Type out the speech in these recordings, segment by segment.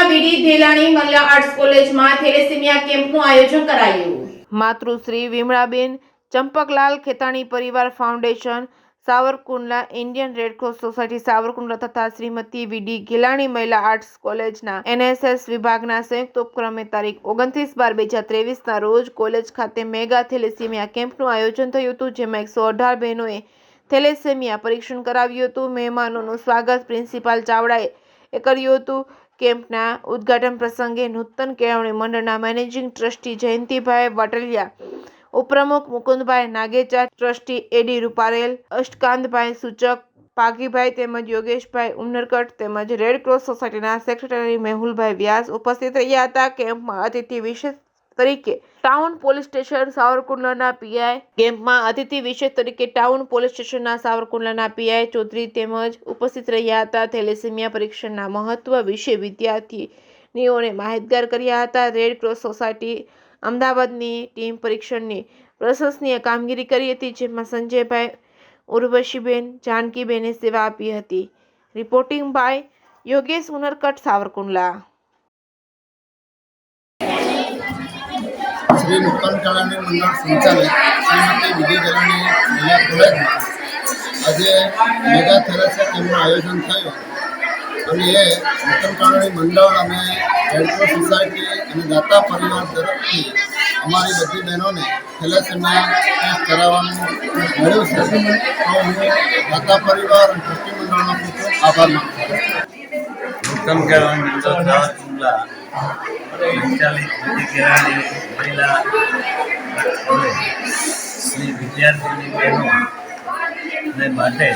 સુરતના વીડી ધેલાણી મહિલા આર્ટ્સ કોલેજમાં થેલેસેમિયા કેમ્પનું આયોજન કરાયું. માતૃશ્રી વિમળાબેન ચંપકલાલ ખેતાણી પરિવાર foundation Savarkundla, Indian Red Cross society Savarkundla તથા શ્રીમતી વીડી ગેલાણી મહિલા આર્ટ્સ કોલેજના NSS વિભાગના સંયુક્ત ઉપક્રમે તારીખ 29/12/2023ના રોજ કોલેજ ખાતે મેગા થેલેસેમિયા કેમ્પનું આયોજન થયું હતું, જેમાં 118 બહેનોએ થેલેસેમિયા પરીક્ષણ કરાવ્યું હતું. મહેમાનોનું સ્વાગત પ્રિન્સિપાલ ચાવડાએ કર્યું હતું. કેમ્પના ઉદ્ઘાટન પ્રસંગે નૂતન કેળવણી મંડળના મેનેજિંગ ટ્રસ્ટી જયંતિભાઈ વાટલિયા, ઉપપ્રમુખ મુકુંદભાઈ નાગેચા, ટ્રસ્ટી એડી રૂપારેલ, અષ્ટકાંતભાઈ સૂચક, પાઘીભાઈ તેમજ યોગેશભાઈ ઉમરકટ તેમજ રેડક્રોસ સોસાયટીના સેક્રેટરી મેહુલભાઈ વ્યાસ ઉપસ્થિત રહ્યા હતા. કેમ્પમાં અતિથિ વિશેષ તરીકે ટાઉન પોલીસ સ્ટેશન સાવરકુંડલાના પીઆઈ કેમ્પમાં અતિથિ વિશેષ તરીકે ટાઉન પોલીસ સ્ટેશનના સાવરકુંડલાના પીઆઈ ચૌધરી તેમજ ઉપસ્થિત રહ્યા હતા. થેલેસેમિયા પરીક્ષણના મહત્વ વિશે વિદ્યાર્થીનીઓને માહિતગાર કર્યા હતા. રેડક્રોસ સોસાયટી અમદાવાદની ટીમ પરીક્ષણની પ્રશંસનીય કામગીરી કરી હતી, જેમાં સંજયભાઈ, ઉર્વશીબેન, જાનકીબેને સેવા આપી હતી. Reporting by Yogesh Unarkat, Savarkundla. શ્રી નૂતન કેળવણી મંડળ સંચાલિત શ્રીમતી વીડી ગેલાણી મહિલા કોલેજમાં આજે મેગા થેલેસેમિયા કેમ્પનું આયોજન થયું અને એ નૂતન કેળવણી મંડળ અને રેડક્રોસ સોસાયટી અને દાતા પરિવાર તરફથી અમારી બધી બહેનોને થેલેસેમિયા ટેસ્ટ કરાવવાનું મળ્યું છે. તો હું દાતા પરિવાર અને ટ્રસ્ટી મંડળનો ખૂબ ખૂબ આભાર માનું છું. નૂતન કેળવણી મંડળ સાવરકુંડલા સંચાલિત વીડી ગેલાણી મહિલા કોલેજ શ્રી વિદ્યાર્થીની બહેનો માટે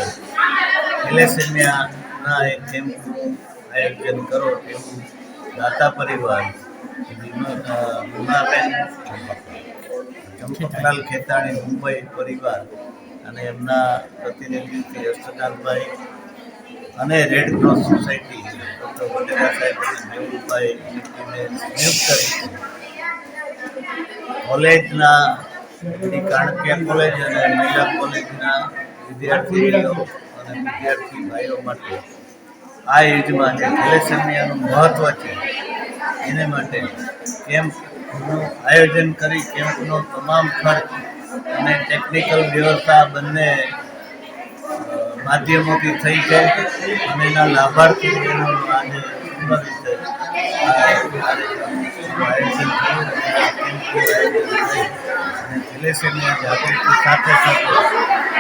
થેલેસેમિયાના એક કેમ્પનું આયોજન કરો એવું દાતા પરિવાર વિમળાબેન ચંપકલાલ ખેતાણી મુંબઈ પરિવાર અને એમના પ્રતિનિધિ શ્રી અષ્ટકાંતભાઈ અને રેડક્રોસ સોસાયટી ડૉક્ટર વટેરા સાહેબ અને મેહુલભાઈની ટીમે સંયુક્ત રીતે કોલેજના કાણકિયા કોલેજ અને મહિલા કોલેજના વિદ્યાર્થીનીઓ અને વિદ્યાર્થી ભાઈઓ માટે આ યુગમાં જે થેલેસેમિયાનું મહત્ત્વ છે એને માટે કેમ્પનું આયોજન કરી કેમ્પનો તમામ ખર્ચ અને ટેકનિકલ વ્યવસ્થા બંને માધ્યમોથી થઈ છે અને એના લાભાર્થી બહેનોનું આજે સુંદર રીતે આયોજન થયું અને થેલેસેમિયા જાગૃતિ સાથે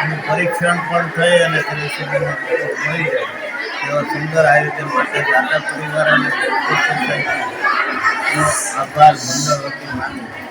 એનું પરીક્ષણ પણ થઈ અને થેલેસેમિયાનો મળી જાય તેવા સુંદર આયોજન માટે દાતા પરિવાર અને સોસાયટીનો આભાર મંડળ વતી માનું છું.